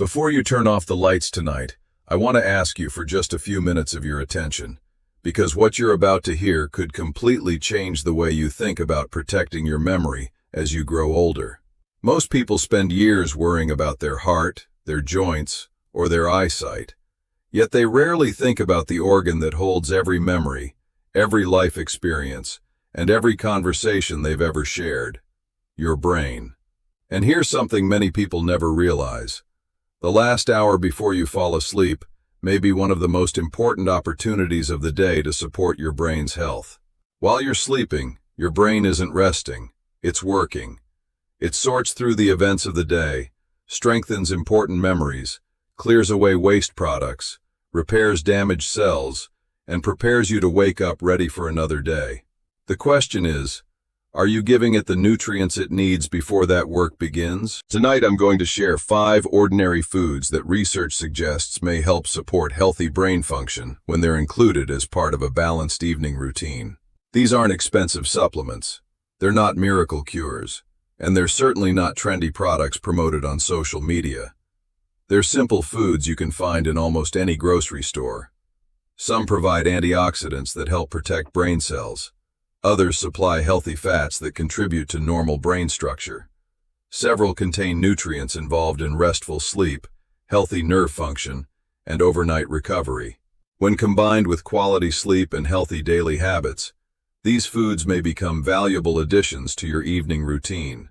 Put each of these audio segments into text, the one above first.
Before you turn off the lights tonight, I want to ask you for just a few minutes of your attention, because what you're about to hear could completely change the way you think about protecting your memory as you grow older. Most people spend years worrying about their heart, their joints, or their eyesight, yet they rarely think about the organ that holds every memory, every life experience, and every conversation they've ever shared: your brain. And here's something many people never realize. The last hour before you fall asleep may be one of the most important opportunities of the day to support your brain's health. While you're sleeping, your brain isn't resting, it's working. It sorts through the events of the day, strengthens important memories, clears away waste products, repairs damaged cells, and prepares you to wake up ready for another day. The question is, are you giving it the nutrients it needs before that work begins? Tonight I'm going to share 5 ordinary foods that research suggests may help support healthy brain function when they're included as part of a balanced evening routine. These aren't expensive supplements, they're not miracle cures, and they're certainly not trendy products promoted on social media. They're simple foods you can find in almost any grocery store. Some provide antioxidants that help protect brain cells. Others supply healthy fats that contribute to normal brain structure. Several contain nutrients involved in restful sleep, healthy nerve function, and overnight recovery. When combined with quality sleep and healthy daily habits, these foods may become valuable additions to your evening routine.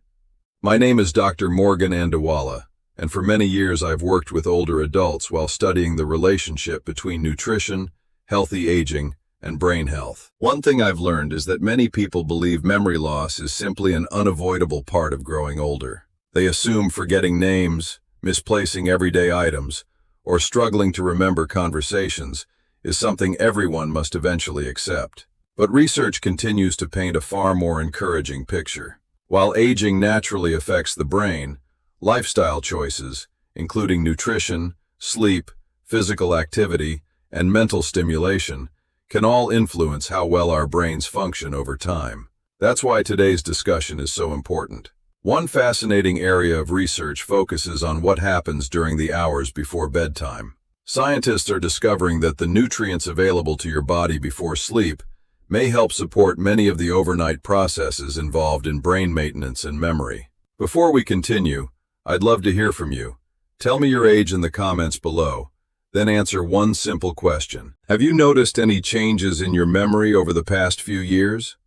My name is Dr. Morgan Andawala, and for many years I've worked with older adults while studying the relationship between nutrition, healthy aging, and brain health. One thing I've learned is that many people believe memory loss is simply an unavoidable part of growing older. They assume forgetting names, misplacing everyday items, or struggling to remember conversations is something everyone must eventually accept. But research continues to paint a far more encouraging picture. While aging naturally affects the brain, lifestyle choices, including nutrition, sleep, physical activity, and mental stimulation, can all influence how well our brains function over time. That's why today's discussion is so important. One fascinating area of research focuses on what happens during the hours before bedtime. Scientists are discovering that the nutrients available to your body before sleep may help support many of the overnight processes involved in brain maintenance and memory. Before we continue, I'd love to hear from you. Tell me your age in the comments below. Then answer one simple question. Have you noticed any changes in your memory over the past few years?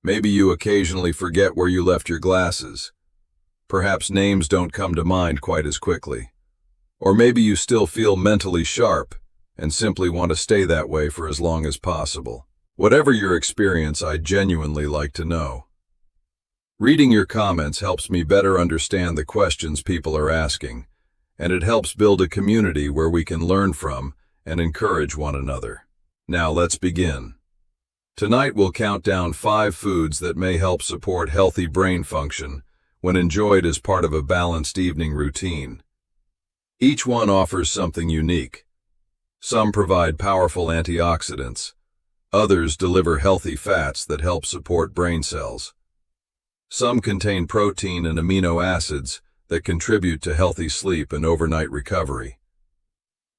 Maybe you occasionally forget where you left your glasses. Perhaps names don't come to mind quite as quickly. Or maybe you still feel mentally sharp and simply want to stay that way for as long as possible. Whatever your experience, I'd genuinely like to know. Reading your comments helps me better understand the questions people are asking, and it helps build a community where we can learn from and encourage one another. Now let's begin. Tonight we'll count down 5 foods that may help support healthy brain function when enjoyed as part of a balanced evening routine. Each one offers something unique. Some provide powerful antioxidants. Others deliver healthy fats that help support brain cells. Some contain protein and amino acids that contribute to healthy sleep and overnight recovery.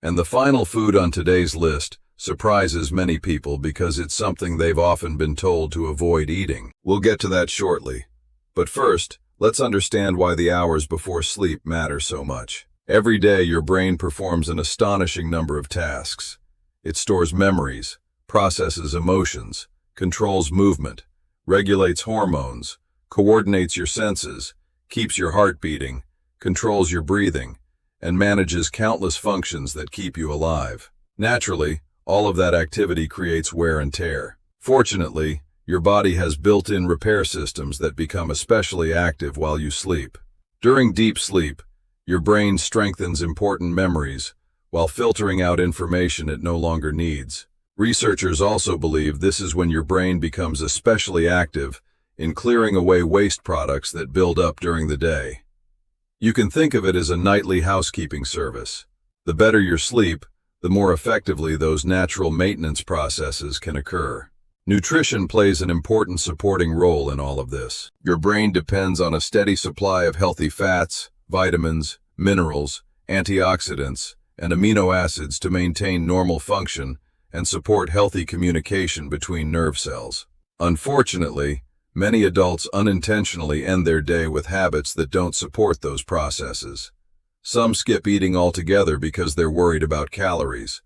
And the final food on today's list surprises many people because it's something they've often been told to avoid eating. We'll get to that shortly. But first, let's understand why the hours before sleep matter so much. Every day, your brain performs an astonishing number of tasks. It stores memories, processes emotions, controls movement, regulates hormones, coordinates your senses, keeps your heart beating, controls your breathing, and manages countless functions that keep you alive. Naturally, all of that activity creates wear and tear. Fortunately, your body has built-in repair systems that become especially active while you sleep. During deep sleep, your brain strengthens important memories while filtering out information it no longer needs. Researchers also believe this is when your brain becomes especially active in clearing away waste products that build up during the day. You can think of it as a nightly housekeeping service. The better your sleep, the more effectively those natural maintenance processes can occur. Nutrition plays an important supporting role in all of this. Your brain depends on a steady supply of healthy fats, vitamins, minerals, antioxidants, and amino acids to maintain normal function and support healthy communication between nerve cells. Unfortunately, many adults unintentionally end their day with habits that don't support those processes. Some skip eating altogether because they're worried about calories.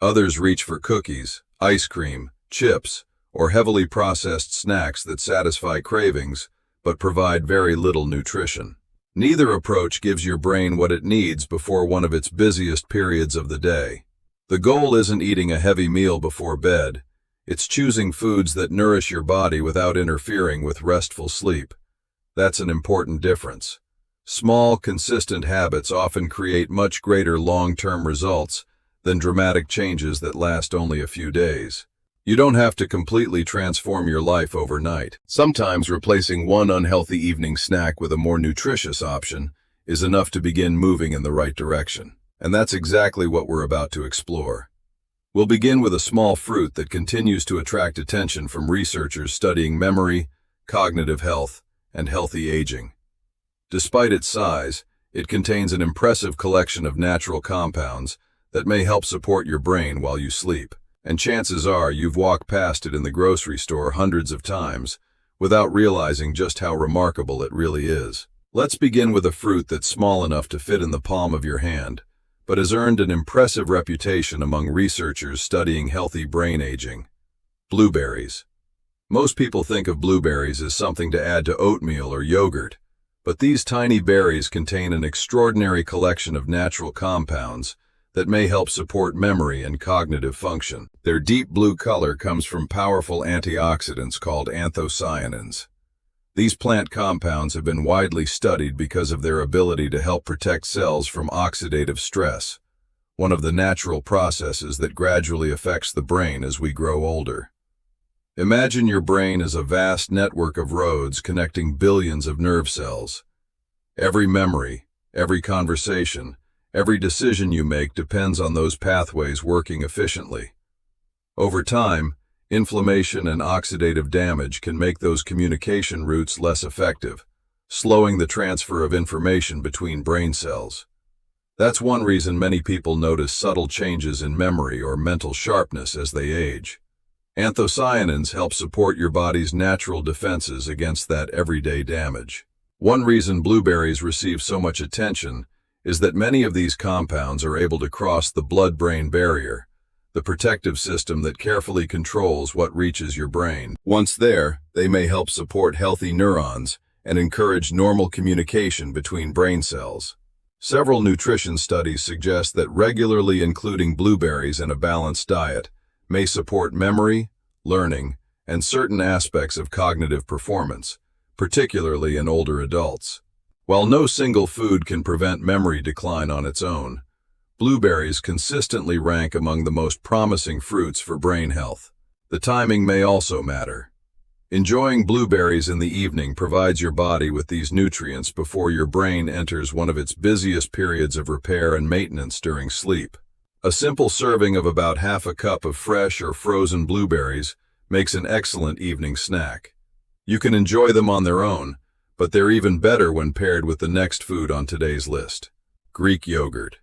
Others reach for cookies, ice cream, chips, or heavily processed snacks that satisfy cravings but provide very little nutrition. Neither approach gives your brain what it needs before one of its busiest periods of the day. The goal isn't eating a heavy meal before bed. It's choosing foods that nourish your body without interfering with restful sleep. That's an important difference. Small, consistent habits often create much greater long-term results than dramatic changes that last only a few days. You don't have to completely transform your life overnight. Sometimes replacing one unhealthy evening snack with a more nutritious option is enough to begin moving in the right direction. And that's exactly what we're about to explore. We'll begin with a small fruit that continues to attract attention from researchers studying memory, cognitive health, and healthy aging. Despite its size, it contains an impressive collection of natural compounds that may help support your brain while you sleep. And chances are you've walked past it in the grocery store hundreds of times without realizing just how remarkable it really is. Let's begin with a fruit that's small enough to fit in the palm of your hand, but has earned an impressive reputation among researchers studying healthy brain aging. Blueberries. Most people think of blueberries as something to add to oatmeal or yogurt, but these tiny berries contain an extraordinary collection of natural compounds that may help support memory and cognitive function. Their deep blue color comes from powerful antioxidants called anthocyanins. These plant compounds have been widely studied because of their ability to help protect cells from oxidative stress, one of the natural processes that gradually affects the brain as we grow older. Imagine your brain as a vast network of roads connecting billions of nerve cells. Every memory, every conversation, every decision you make depends on those pathways working efficiently. Over time, inflammation and oxidative damage can make those communication routes less effective, slowing the transfer of information between brain cells. That's one reason many people notice subtle changes in memory or mental sharpness as they age. Anthocyanins help support your body's natural defenses against that everyday damage. One reason blueberries receive so much attention is that many of these compounds are able to cross the blood-brain barrier, the protective system that carefully controls what reaches your brain. Once there, they may help support healthy neurons and encourage normal communication between brain cells. Several nutrition studies suggest that regularly including blueberries in a balanced diet may support memory, learning, and certain aspects of cognitive performance, particularly in older adults. While no single food can prevent memory decline on its own, blueberries consistently rank among the most promising fruits for brain health. The timing may also matter. Enjoying blueberries in the evening provides your body with these nutrients before your brain enters one of its busiest periods of repair and maintenance during sleep. A simple serving of about half a cup of fresh or frozen blueberries makes an excellent evening snack. You can enjoy them on their own, but they're even better when paired with the next food on today's list: Greek yogurt.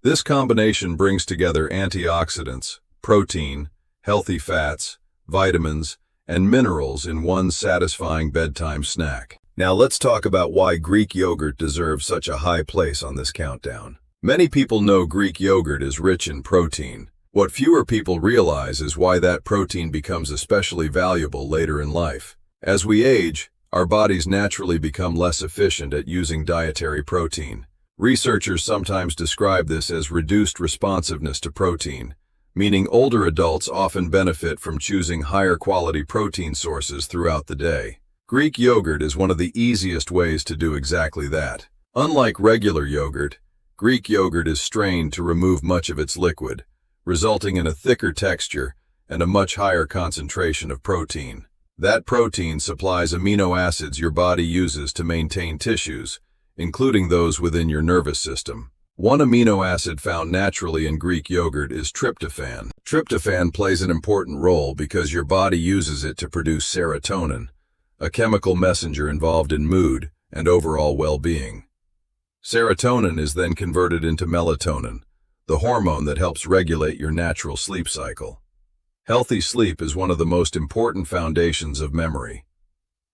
This combination brings together antioxidants, protein, healthy fats, vitamins, and minerals in one satisfying bedtime snack. Now let's talk about why Greek yogurt deserves such a high place on this countdown. Many people know Greek yogurt is rich in protein. What fewer people realize is why that protein becomes especially valuable later in life. As we age, our bodies naturally become less efficient at using dietary protein. Researchers sometimes describe this as reduced responsiveness to protein, meaning older adults often benefit from choosing higher quality protein sources throughout the day. Greek yogurt is one of the easiest ways to do exactly that. Unlike regular yogurt, Greek yogurt is strained to remove much of its liquid, resulting in a thicker texture and a much higher concentration of protein. That protein supplies amino acids your body uses to maintain tissues, including those within your nervous system. One amino acid found naturally in Greek yogurt is tryptophan. Tryptophan plays an important role because your body uses it to produce serotonin, a chemical messenger involved in mood and overall well-being. Serotonin is then converted into melatonin, the hormone that helps regulate your natural sleep cycle. Healthy sleep is one of the most important foundations of memory.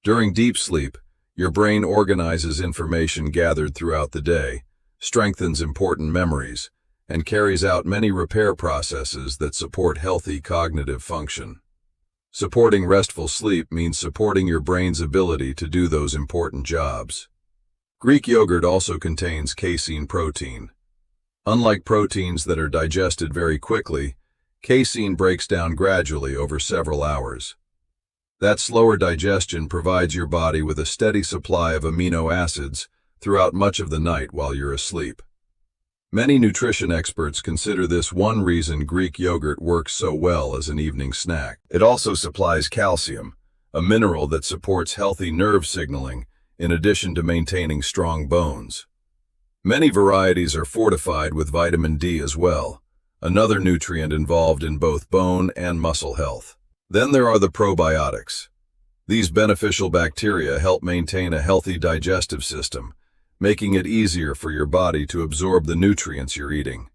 During deep sleep, your brain organizes information gathered throughout the day, strengthens important memories, and carries out many repair processes that support healthy cognitive function. Supporting restful sleep means supporting your brain's ability to do those important jobs. Greek yogurt also contains casein protein. Unlike proteins that are digested very quickly, casein breaks down gradually over several hours. That slower digestion provides your body with a steady supply of amino acids throughout much of the night while you're asleep. Many nutrition experts consider this one reason Greek yogurt works so well as an evening snack. It also supplies calcium, a mineral that supports healthy nerve signaling in addition to maintaining strong bones. Many varieties are fortified with vitamin D as well, another nutrient involved in both bone and muscle health. Then there are the probiotics. These beneficial bacteria help maintain a healthy digestive system, making it easier for your body to absorb the nutrients you're eating.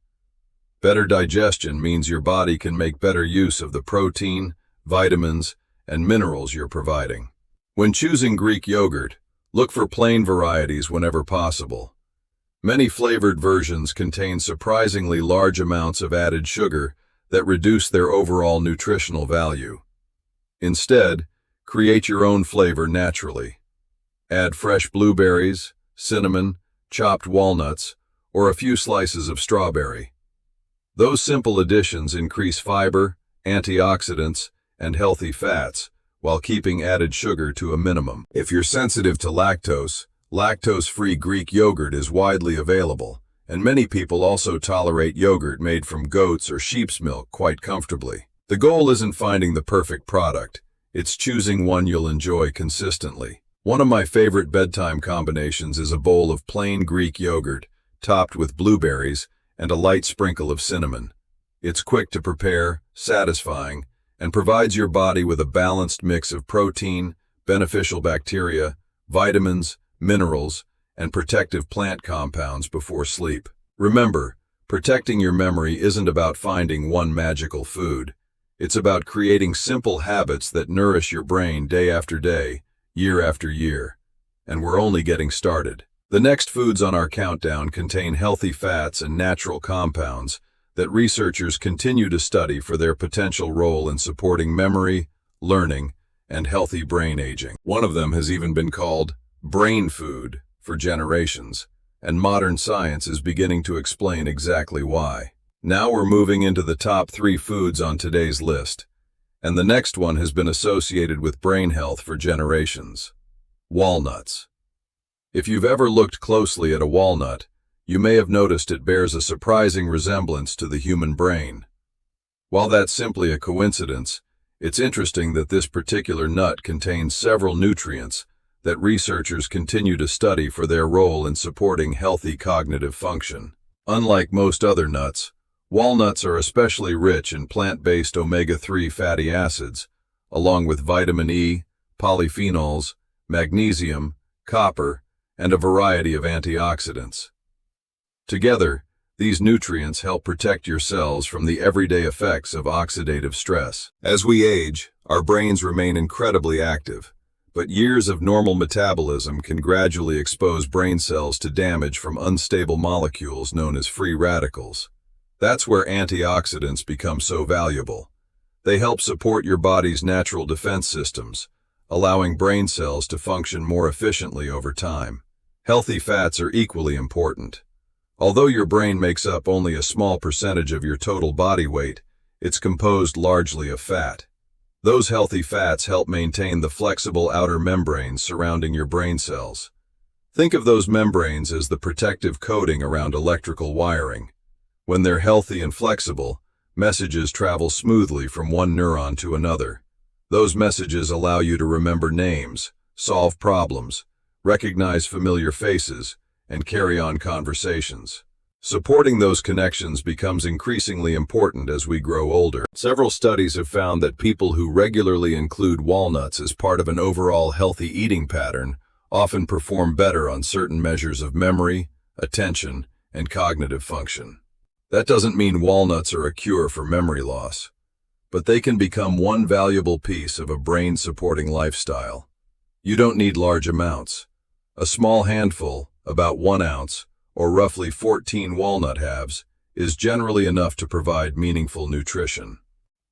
Better digestion means your body can make better use of the protein, vitamins, and minerals you're providing. When choosing Greek yogurt, look for plain varieties whenever possible. Many flavored versions contain surprisingly large amounts of added sugar that reduce their overall nutritional value. Instead, create your own flavor naturally. Add fresh blueberries, cinnamon, chopped walnuts, or a few slices of strawberry. Those simple additions increase fiber, antioxidants, and healthy fats, while keeping added sugar to a minimum. If you're sensitive to lactose, lactose-free Greek yogurt is widely available, and many people also tolerate yogurt made from goat's or sheep's milk quite comfortably. The goal isn't finding the perfect product, it's choosing one you'll enjoy consistently. One of my favorite bedtime combinations is a bowl of plain Greek yogurt, topped with blueberries and a light sprinkle of cinnamon. It's quick to prepare, satisfying, and provides your body with a balanced mix of protein, beneficial bacteria, vitamins, minerals, and protective plant compounds before sleep. Remember, protecting your memory isn't about finding one magical food. It's about creating simple habits that nourish your brain day after day, year after year. And we're only getting started. The next foods on our countdown contain healthy fats and natural compounds that researchers continue to study for their potential role in supporting memory, learning, and healthy brain aging. One of them has even been called brain food for generations, and modern science is beginning to explain exactly why. Now we're moving into the top 3 foods on today's list, and the next one has been associated with brain health for generations. Walnuts. If you've ever looked closely at a walnut, you may have noticed it bears a surprising resemblance to the human brain. While that's simply a coincidence, it's interesting that this particular nut contains several nutrients that researchers continue to study for their role in supporting healthy cognitive function. Unlike most other nuts, walnuts are especially rich in plant-based omega-3 fatty acids, along with vitamin E, polyphenols, magnesium, copper, and a variety of antioxidants. Together, these nutrients help protect your cells from the everyday effects of oxidative stress. As we age, our brains remain incredibly active, but years of normal metabolism can gradually expose brain cells to damage from unstable molecules known as free radicals. That's where antioxidants become so valuable. They help support your body's natural defense systems, allowing brain cells to function more efficiently over time. Healthy fats are equally important. Although your brain makes up only a small percentage of your total body weight, it's composed largely of fat. Those healthy fats help maintain the flexible outer membranes surrounding your brain cells. Think of those membranes as the protective coating around electrical wiring. When they're healthy and flexible, messages travel smoothly from one neuron to another. Those messages allow you to remember names, solve problems, recognize familiar faces, and carry on conversations. Supporting those connections becomes increasingly important as we grow older. Several studies have found that people who regularly include walnuts as part of an overall healthy eating pattern often perform better on certain measures of memory, attention, and cognitive function. That doesn't mean walnuts are a cure for memory loss, but they can become one valuable piece of a brain-supporting lifestyle. You don't need large amounts. A small handful, about 1 ounce, or roughly 14 walnut halves, is generally enough to provide meaningful nutrition.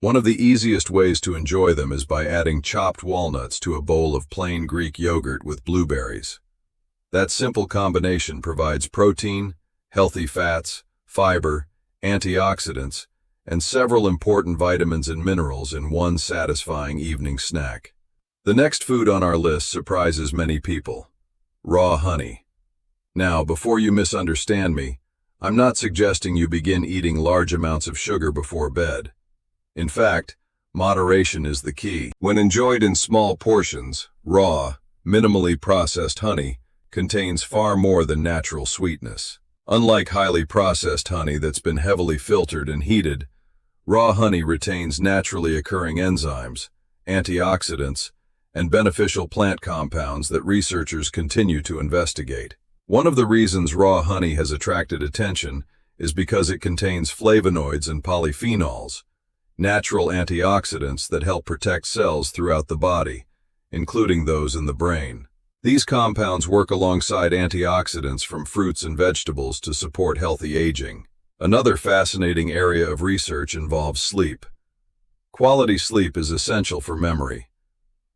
One of the easiest ways to enjoy them is by adding chopped walnuts to a bowl of plain Greek yogurt with blueberries. That simple combination provides protein, healthy fats, fiber, antioxidants, and several important vitamins and minerals in one satisfying evening snack. The next food on our list surprises many people: raw honey. Now, before you misunderstand me, I'm not suggesting you begin eating large amounts of sugar before bed. In fact, moderation is the key. When enjoyed in small portions, raw, minimally processed honey contains far more than natural sweetness. Unlike highly processed honey that's been heavily filtered and heated, raw honey retains naturally occurring enzymes, antioxidants, and beneficial plant compounds that researchers continue to investigate. One of the reasons raw honey has attracted attention is because it contains flavonoids and polyphenols, natural antioxidants that help protect cells throughout the body, including those in the brain. These compounds work alongside antioxidants from fruits and vegetables to support healthy aging. Another fascinating area of research involves sleep. Quality sleep is essential for memory.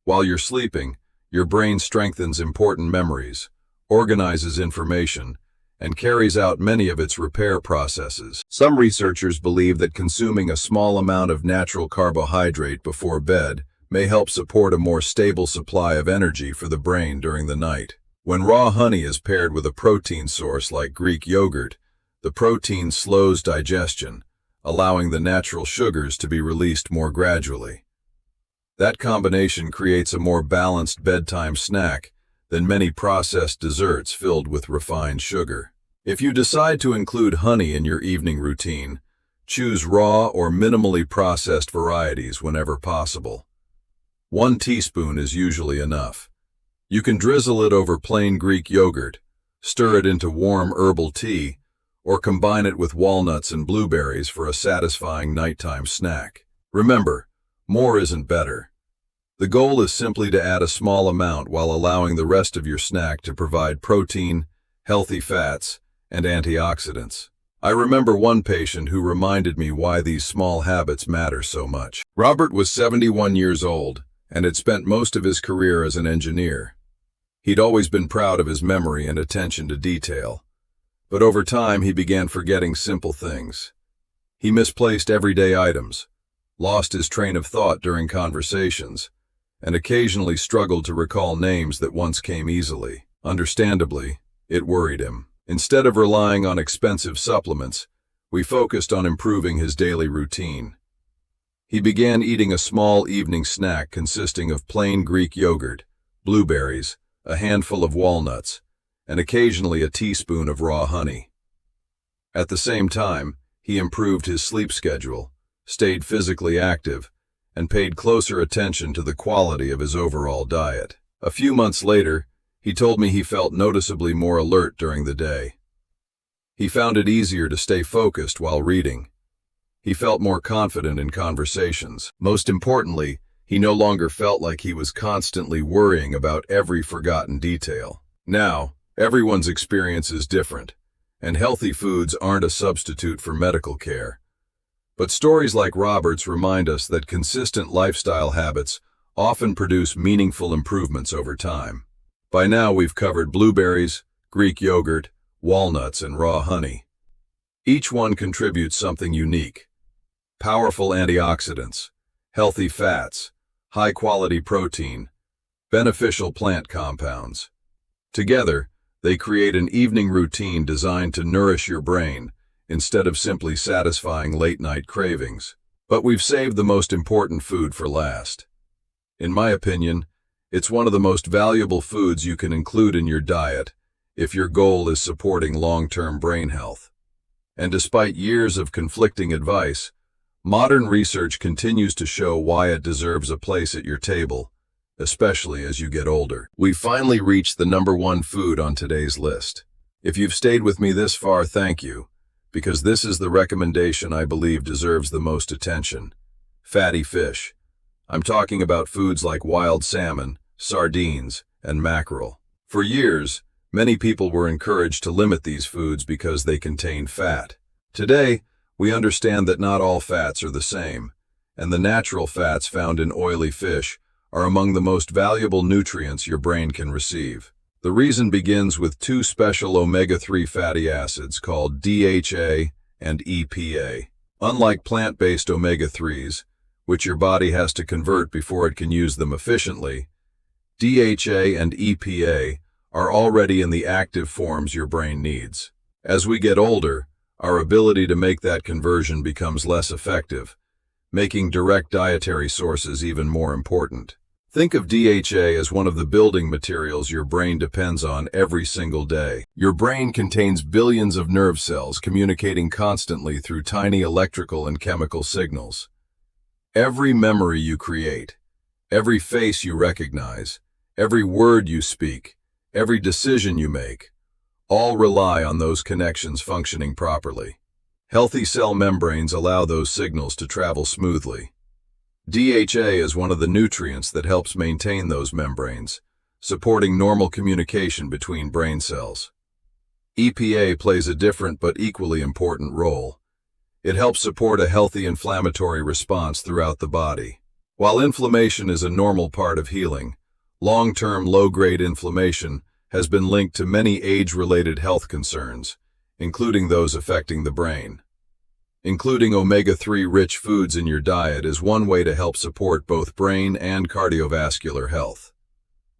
While you're sleeping, your brain strengthens important memories, organizes information, and carries out many of its repair processes. Some researchers believe that consuming a small amount of natural carbohydrate before bed may help support a more stable supply of energy for the brain during the night. When raw honey is paired with a protein source like Greek yogurt, the protein slows digestion, allowing the natural sugars to be released more gradually. That combination creates a more balanced bedtime snack than many processed desserts filled with refined sugar. If you decide to include honey in your evening routine, choose raw or minimally processed varieties whenever possible. 1 teaspoon is usually enough. You can drizzle it over plain Greek yogurt, stir it into warm herbal tea, or combine it with walnuts and blueberries for a satisfying nighttime snack. Remember, more isn't better. The goal is simply to add a small amount while allowing the rest of your snack to provide protein, healthy fats, and antioxidants. I remember one patient who reminded me why these small habits matter so much. Robert was 71 years old and had spent most of his career as an engineer. He'd always been proud of his memory and attention to detail. But over time, he began forgetting simple things. He misplaced everyday items, lost his train of thought during conversations, and occasionally struggled to recall names that once came easily. Understandably, it worried him. Instead of relying on expensive supplements, we focused on improving his daily routine. He began eating a small evening snack consisting of plain Greek yogurt, blueberries, a handful of walnuts, and occasionally a teaspoon of raw honey. At the same time, he improved his sleep schedule, stayed physically active, and paid closer attention to the quality of his overall diet. A few months later, he told me he felt noticeably more alert during the day. He found it easier to stay focused while reading. He felt more confident in conversations. Most importantly, he no longer felt like he was constantly worrying about every forgotten detail. Now, everyone's experience is different, and healthy foods aren't a substitute for medical care. But stories like Robert's remind us that consistent lifestyle habits often produce meaningful improvements over time. By now, we've covered blueberries, Greek yogurt, walnuts, and raw honey. Each one contributes something unique: powerful antioxidants, healthy fats, high-quality protein, beneficial plant compounds. Together, they create an evening routine designed to nourish your brain instead of simply satisfying late-night cravings. But we've saved the most important food for last. In my opinion, it's one of the most valuable foods you can include in your diet if your goal is supporting long-term brain health. And despite years of conflicting advice, modern research continues to show why it deserves a place at your table, especially as you get older. We've finally reached the #1 food on today's list: If you've stayed with me this far, thank you, because this is the recommendation I believe deserves the most attention. Fatty fish. I'm talking about foods like wild salmon, sardines, and mackerel. For years, many people were encouraged to limit these foods because they contain fat. Today, we understand that not all fats are the same, and the natural fats found in oily fish are among the most valuable nutrients your brain can receive. The reason begins with two special omega-3 fatty acids called DHA and EPA. Unlike plant-based omega-3s, which your body has to convert before it can use them efficiently, DHA and EPA are already in the active forms your brain needs. As we get older, our ability to make that conversion becomes less effective, making direct dietary sources even more important. Think of DHA as one of the building materials your brain depends on every single day. Your brain contains billions of nerve cells communicating constantly through tiny electrical and chemical signals. Every memory you create, every face you recognize, every word you speak, every decision you make, all rely on those connections functioning properly. Healthy cell membranes allow those signals to travel smoothly. DHA is one of the nutrients that helps maintain those membranes, supporting normal communication between brain cells. EPA plays a different but equally important role. It helps support a healthy inflammatory response throughout the body. While inflammation is a normal part of healing, long-term low-grade inflammation has been linked to many age-related health concerns, including those affecting the brain. Including omega-3 rich foods in your diet is one way to help support both brain and cardiovascular health.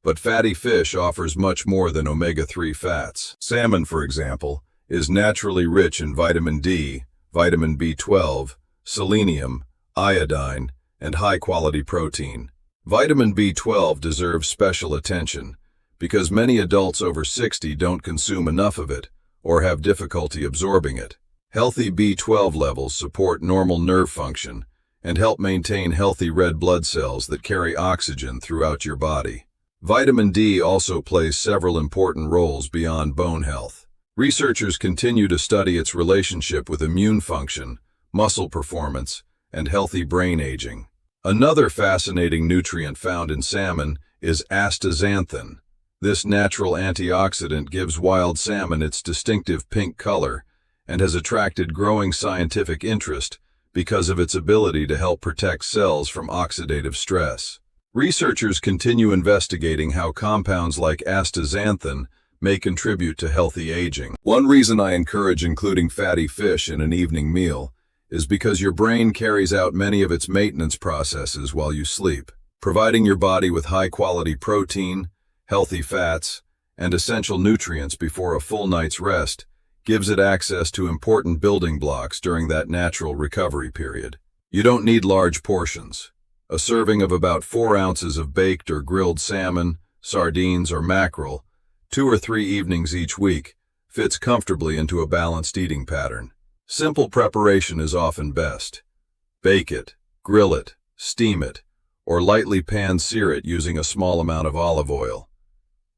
But fatty fish offers much more than omega-3 fats. Salmon, for example, is naturally rich in vitamin D, vitamin B12, selenium, iodine, and high-quality protein. Vitamin B12 deserves special attention because many adults over 60 don't consume enough of it or have difficulty absorbing it. Healthy B12 levels support normal nerve function and help maintain healthy red blood cells that carry oxygen throughout your body. Vitamin D also plays several important roles beyond bone health. Researchers continue to study its relationship with immune function, muscle performance, and healthy brain aging. Another fascinating nutrient found in salmon is astaxanthin. This natural antioxidant gives wild salmon its distinctive pink color and has attracted growing scientific interest because of its ability to help protect cells from oxidative stress. Researchers continue investigating how compounds like astaxanthin may contribute to healthy aging. One reason I encourage including fatty fish in an evening meal is because your brain carries out many of its maintenance processes while you sleep. Providing your body with high-quality protein, healthy fats, and essential nutrients before a full night's rest gives it access to important building blocks during that natural recovery period. You don't need large portions. A serving of about 4 ounces of baked or grilled salmon, sardines, or mackerel, 2 or 3 evenings each week, fits comfortably into a balanced eating pattern. Simple preparation is often best. Bake it, grill it, steam it, or lightly pan-sear it using a small amount of olive oil.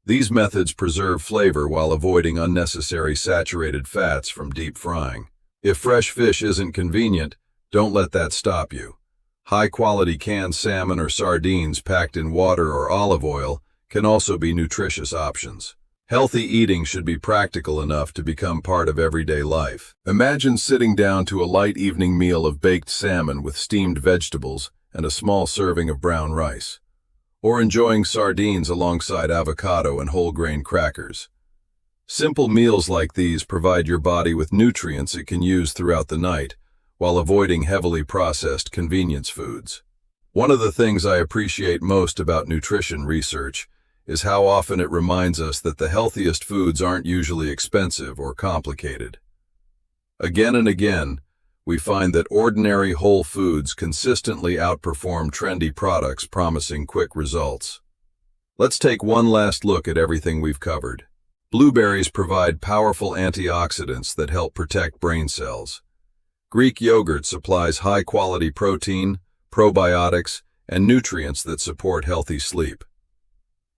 These methods preserve flavor while avoiding unnecessary saturated fats from deep frying. If fresh fish isn't convenient, don't let that stop you. High-quality canned salmon or sardines packed in water or olive oil can also be nutritious options. Healthy eating should be practical enough to become part of everyday life. Imagine sitting down to a light evening meal of baked salmon with steamed vegetables and a small serving of brown rice, or enjoying sardines alongside avocado and whole grain crackers. Simple meals like these provide your body with nutrients it can use throughout the night, while avoiding heavily processed convenience foods. One of the things I appreciate most about nutrition research is how often it reminds us that the healthiest foods aren't usually expensive or complicated. Again and again, we find that ordinary whole foods consistently outperform trendy products promising quick results. Let's take one last look at everything we've covered. Blueberries provide powerful antioxidants that help protect brain cells. Greek yogurt supplies high-quality protein, probiotics, and nutrients that support healthy sleep.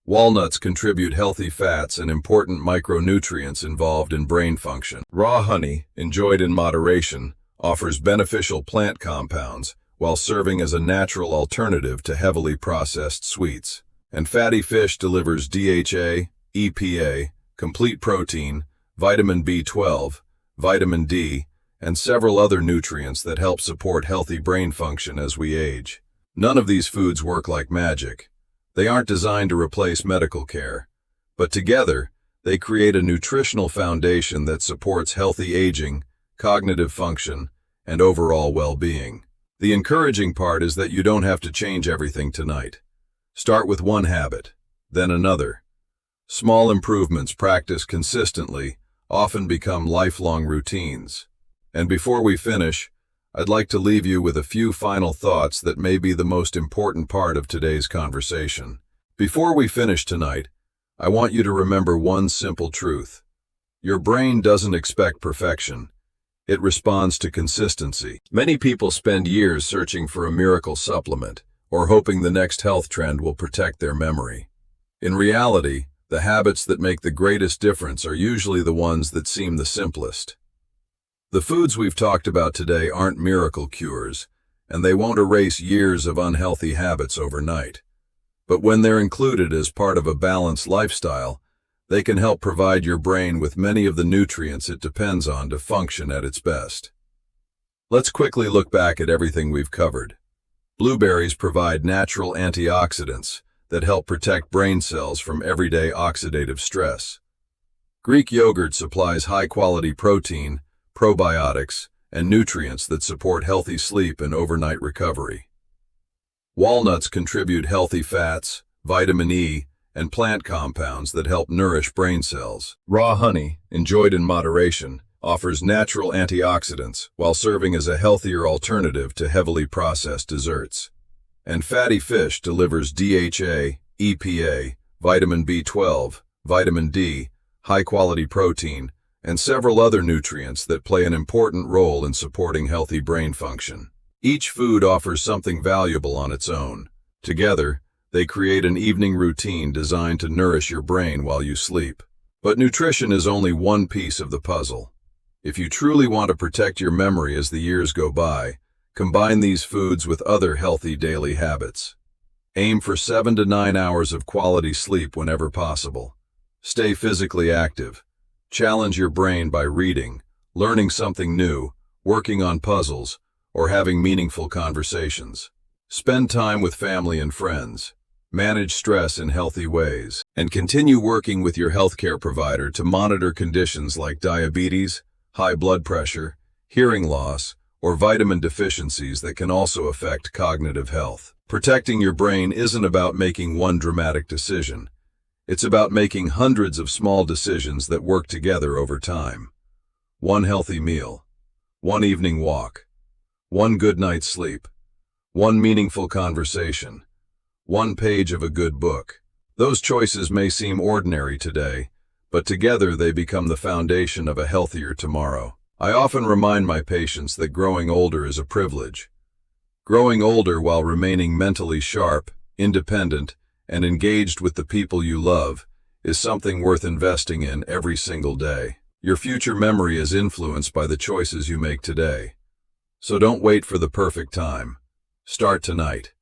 Walnuts contribute healthy fats and important micronutrients involved in brain function. Raw honey, enjoyed in moderation, offers beneficial plant compounds while serving as a natural alternative to heavily processed sweets. And fatty fish delivers DHA, EPA, complete protein, vitamin B12, vitamin D, and several other nutrients that help support healthy brain function as we age. None of these foods work like magic. They aren't designed to replace medical care, but together, they create a nutritional foundation that supports healthy aging, cognitive function, and overall well-being. The encouraging part is that you don't have to change everything tonight. Start with one habit, then another. Small improvements practiced consistently often become lifelong routines. And before we finish, I'd like to leave you with a few final thoughts that may be the most important part of today's conversation. Before we finish tonight, I want you to remember one simple truth. Your brain doesn't expect perfection. It responds to consistency. Many people spend years searching for a miracle supplement or hoping the next health trend will protect their memory. In reality, the habits that make the greatest difference are usually the ones that seem the simplest. The foods we've talked about today aren't miracle cures, and they won't erase years of unhealthy habits overnight. But when they're included as part of a balanced lifestyle, they can help provide your brain with many of the nutrients it depends on to function at its best. Let's quickly look back at everything we've covered. Blueberries provide natural antioxidants that help protect brain cells from everyday oxidative stress. Greek yogurt supplies high-quality protein, probiotics, and nutrients that support healthy sleep and overnight recovery. Walnuts contribute healthy fats, vitamin E, and plant compounds that help nourish brain cells. Raw honey, enjoyed in moderation, offers natural antioxidants while serving as a healthier alternative to heavily processed desserts. And fatty fish delivers DHA, EPA, vitamin B12, vitamin D, high-quality protein, and several other nutrients that play an important role in supporting healthy brain function. Each food offers something valuable on its own. Together, they create an evening routine designed to nourish your brain while you sleep. But nutrition is only one piece of the puzzle. If you truly want to protect your memory as the years go by, combine these foods with other healthy daily habits. Aim for 7 to 9 hours of quality sleep whenever possible. Stay physically active. Challenge your brain by reading, learning something new, working on puzzles, or having meaningful conversations. Spend time with family and friends. Manage stress in healthy ways, and continue working with your healthcare provider to monitor conditions like diabetes, high blood pressure, hearing loss, or vitamin deficiencies that can also affect cognitive health. Protecting your brain isn't about making one dramatic decision. It's about making hundreds of small decisions that work together over time. One healthy meal, one evening walk, one good night's sleep, one meaningful conversation, one page of a good book. Those choices may seem ordinary today, but together they become the foundation of a healthier tomorrow. I often remind my patients that growing older is a privilege. Growing older while remaining mentally sharp, independent, and engaged with the people you love is something worth investing in every single day. Your future memory is influenced by the choices you make today. So don't wait for the perfect time. Start tonight.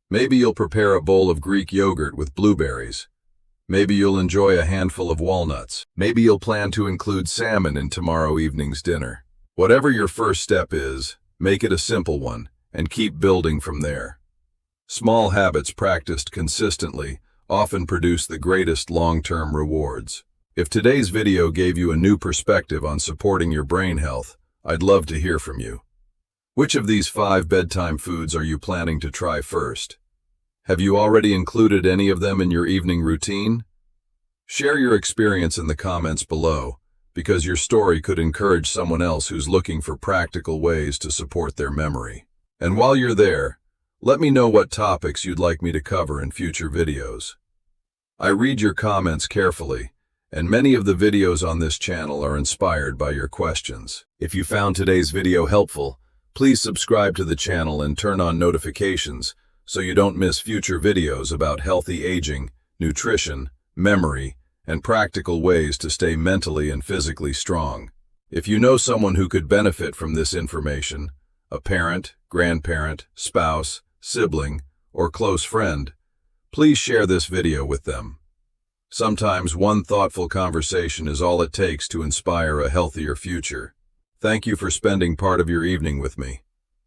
Maybe you'll prepare a bowl of Greek yogurt with blueberries. Maybe you'll enjoy a handful of walnuts. Maybe you'll plan to include salmon in tomorrow evening's dinner. Whatever your first step is, make it a simple one and keep building from there. Small habits practiced consistently often produce the greatest long-term rewards. If today's video gave you a new perspective on supporting your brain health, I'd love to hear from you. Which of these 5 bedtime foods are you planning to try first? Have you already included any of them in your evening routine? Share your experience in the comments below, because your story could encourage someone else who's looking for practical ways to support their memory. And while you're there, let me know what topics you'd like me to cover in future videos. I read your comments carefully, and many of the videos on this channel are inspired by your questions. If you found today's video helpful, please subscribe to the channel and turn on notifications so you don't miss future videos about healthy aging, nutrition, memory, and practical ways to stay mentally and physically strong. If you know someone who could benefit from this information, a parent, grandparent, spouse, sibling, or close friend, please share this video with them. Sometimes one thoughtful conversation is all it takes to inspire a healthier future. Thank you for spending part of your evening with me.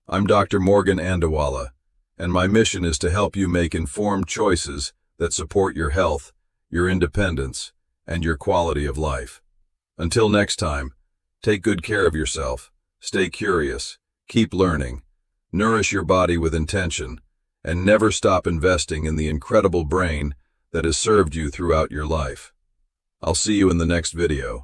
I'm Dr. Morgan Andawala, and my mission is to help you make informed choices that support your health, your independence, and your quality of life. Until next time, take good care of yourself, stay curious, keep learning, nourish your body with intention, and never stop investing in the incredible brain that has served you throughout your life. I'll see you in the next video.